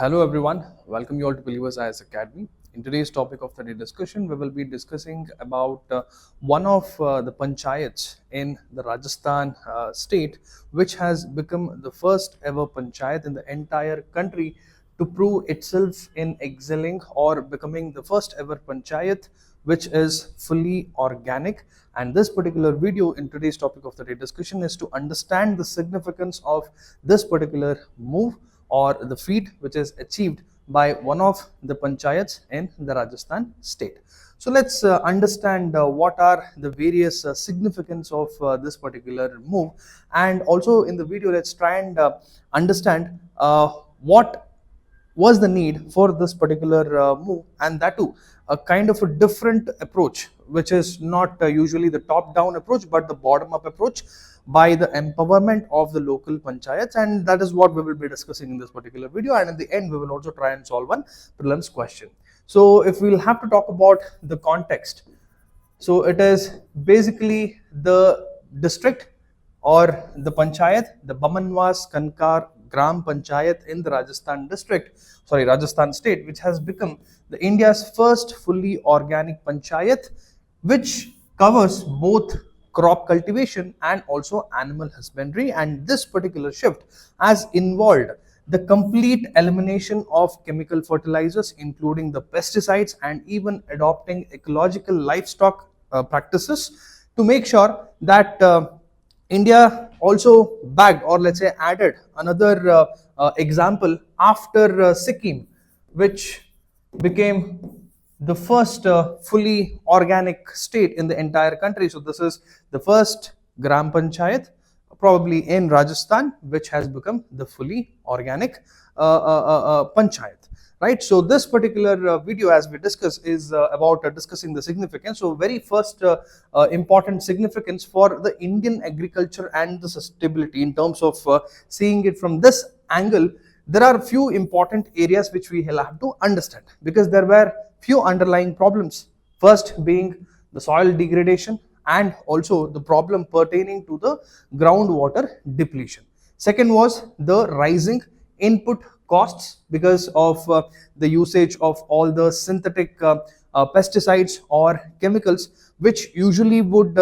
Hello everyone, welcome you all to Believers IAS Academy. In today's topic of the day discussion, we will be discussing about one of the panchayats in the Rajasthan state, which has become the first ever panchayat in the entire country to prove itself in excelling or becoming the first ever panchayat which is fully organic. And this particular video in today's topic of the day discussion is to understand the significance of this particular move or the feat which is achieved by one of the panchayats in the Rajasthan state. So let's understand what are the various significance of this particular move, and also in the video let's try and understand what was the need for this particular move, and that too a kind of a different approach, which is not usually the top down approach but the bottom up approach by the empowerment of the local panchayats. And that is what we will be discussing in this particular video, and in the end we will also try and solve one prelims question. So if we'll have to talk about the context, so it is basically the district or the panchayat, the Bamanwas Kankar Gram Panchayat in the Rajasthan state, which has become the India's first fully organic panchayat, which covers both crop cultivation and also animal husbandry. And this particular shift has involved the complete elimination of chemical fertilizers, including the pesticides, and even adopting ecological livestock practices to make sure that India also bagged, or let's say added another example after Sikkim, which became the first fully organic state in the entire country. So this is the first Gram Panchayat probably in Rajasthan which has become the fully organic panchayat. Right, so this particular video, as we discuss, is about discussing the significance. So very first important significance for the Indian agriculture and the sustainability in terms of seeing it from this angle, there are few important areas which we will have to understand, because there were few underlying problems. First being the soil degradation and also the problem pertaining to the groundwater depletion. Second was the rising input costs because of the usage of all the synthetic pesticides or chemicals, which usually would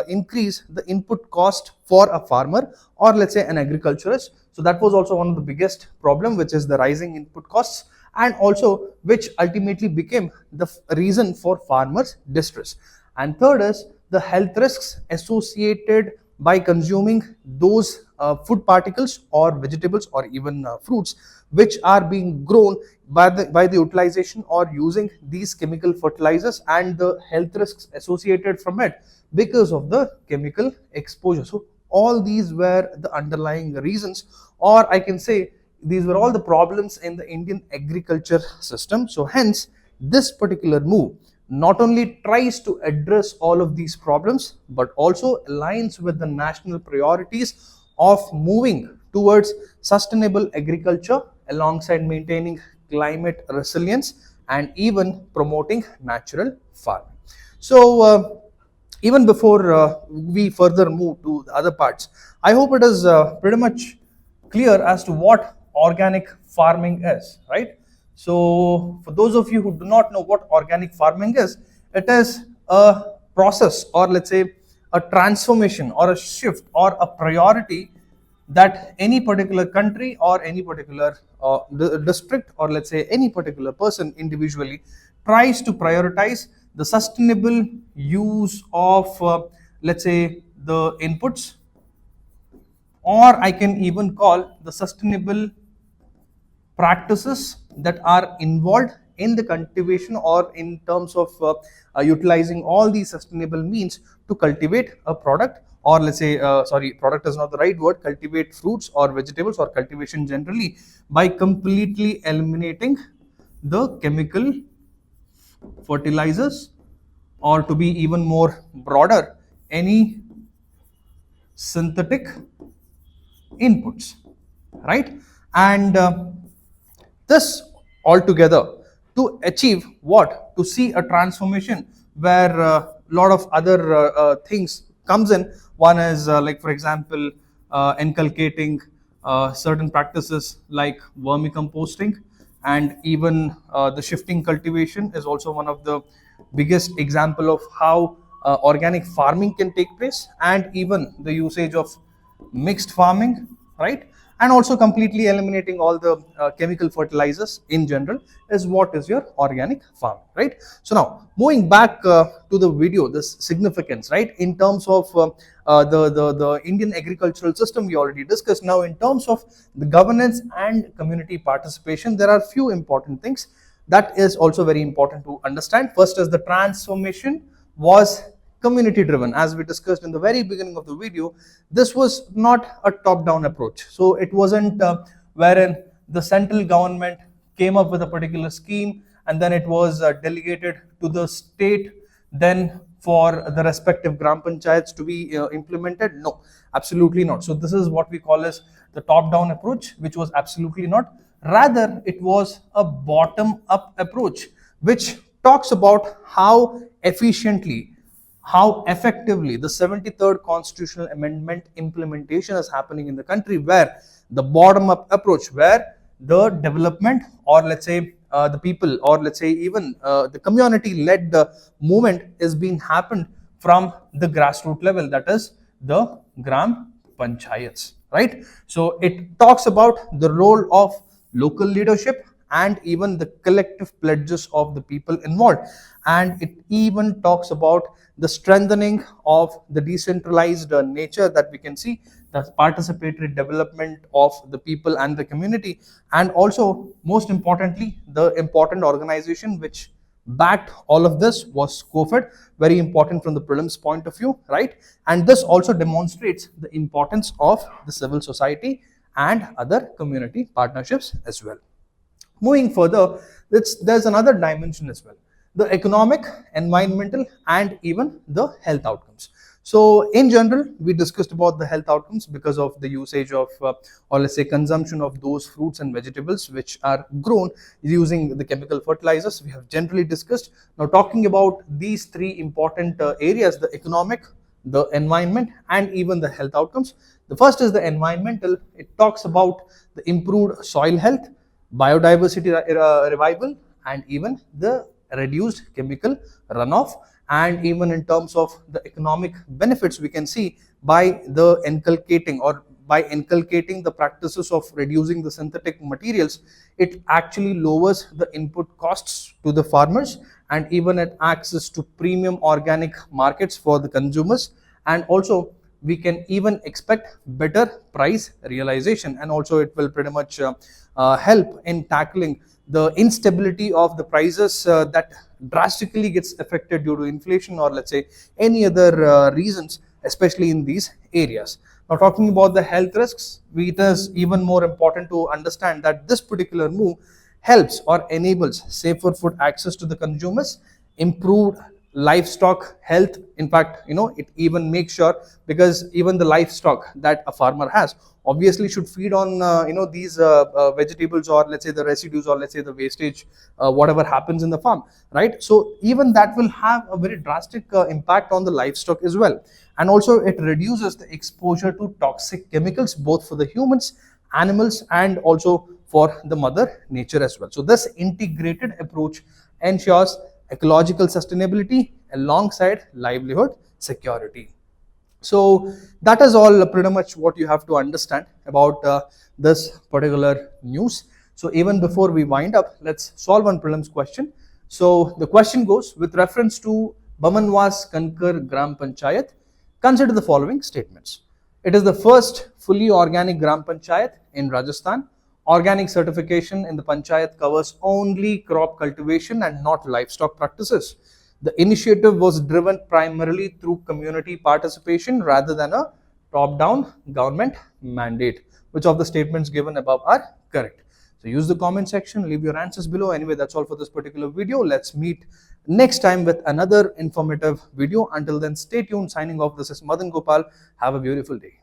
increase the input cost for a farmer or let's say an agriculturist. So that was also one of the biggest problem, which is the rising input costs, and also which ultimately became the reason for farmers' distress. And third is the health risks associated by consuming those food particles or vegetables or even fruits which are being grown by the utilization or using these chemical fertilizers, and the health risks associated from it because of the chemical exposure. So all these were the underlying reasons, or I can say these were all the problems in the Indian agriculture system. So hence this particular move not only tries to address all of these problems but also aligns with the national priorities of moving towards sustainable agriculture alongside maintaining climate resilience and even promoting natural farming. So even before we further move to the other parts, I hope it is pretty much clear as to what organic farming is, right? So for those of you who do not know what organic farming is, it is a process, or let's say a transformation or a shift or a priority that any particular country or any particular district, or let's say any particular person individually tries to prioritize the sustainable use of let's say the inputs, or I can even call the sustainable practices that are involved in the cultivation, or in terms of utilizing all these sustainable means to cultivate a product, or let's say product is not the right word, cultivate fruits or vegetables or cultivation generally, by completely eliminating the chemical fertilizers, or to be even more broader, any synthetic inputs, right? And this altogether to achieve what? To see a transformation where a lot of other things comes in. One is like for example inculcating certain practices like vermicomposting, and even the shifting cultivation is also one of the biggest example of how organic farming can take place, and even the usage of mixed farming, right? And also completely eliminating all the chemical fertilizers in general is what is your organic farming, right? So now moving back to the video, this significance, right, in terms of the Indian agricultural system we already discussed. Now in terms of the governance and community participation, there are few important things that is also very important to understand. First is the transformation was community driven. As we discussed in the very beginning of the video, this was not a top down approach. So it wasn't wherein the central government came up with a particular scheme and then it was delegated to the state then for the respective gram panchayats to be implemented. No, absolutely not. So this is what we call as the top down approach, which was absolutely not. Rather, it was a bottom up approach, which talks about how efficiently, how effectively the 73rd constitutional amendment implementation is happening in the country, where the bottom up approach, where the development, or let's say the people, or let's say even the community led movement is being happened from the grassroots level, that is the gram panchayats, right? So it talks about the role of local leadership and even the collective pledges of the people involved, and it even talks about the strengthening of the decentralized nature that we can see, the participatory development of the people and the community, and also most importantly the important organization which backed all of this was COFED, very important from the prelims point of view, right? And this also demonstrates the importance of the civil society and other community partnerships as well. Moving further, there's another dimension as well, the economic, environmental, and even the health outcomes. So in general, we discussed about the health outcomes because of the usage of, or let's say consumption of those fruits and vegetables which are grown using the chemical fertilizers. We have generally discussed. Now talking about these three important areas, the economic, the environment, and even the health outcomes. The first is the environmental. It talks about the improved soil health, biodiversity revival, and even the reduced chemical runoff. And even in terms of the economic benefits, we can see by the inculcating, or by inculcating the practices of reducing the synthetic materials, it actually lowers the input costs to the farmers, and even it access to premium organic markets for the consumers. And also we can even expect better price realization, and also it will pretty much help in tackling the instability of the prices that drastically gets affected due to inflation, or let's say any other reasons, especially in these areas. Now talking about the health risks, it is even more important to understand that this particular move helps or enables safer food access to the consumers, improved livestock health. In fact, it even makes sure, because even the livestock that a farmer has obviously should feed on these vegetables, or let's say the residues, or let's say the wastage, whatever happens in the farm, right? So even that will have a very drastic impact on the livestock as well. And also it reduces the exposure to toxic chemicals, both for the humans, animals, and also for the mother nature as well. So this integrated approach ensures ecological sustainability alongside livelihood security. So that is all pretty much what you have to understand about this particular news. So even before we wind up, let's solve one prelims question. So the question goes, with reference to Bamanwas Kankar Gram Panchayat, consider the following statements. It is the first fully organic Gram Panchayat in Rajasthan. Organic certification in the Panchayat covers only crop cultivation and not livestock practices. The initiative was driven primarily through community participation rather than a top-down government mandate. Which of the statements given above are correct? So use the comment section, leave your answers below. Anyway, that's all for this particular video. Let's meet next time with another informative video. Until then, stay tuned. Signing off, this is Madan Gopal. Have a beautiful day.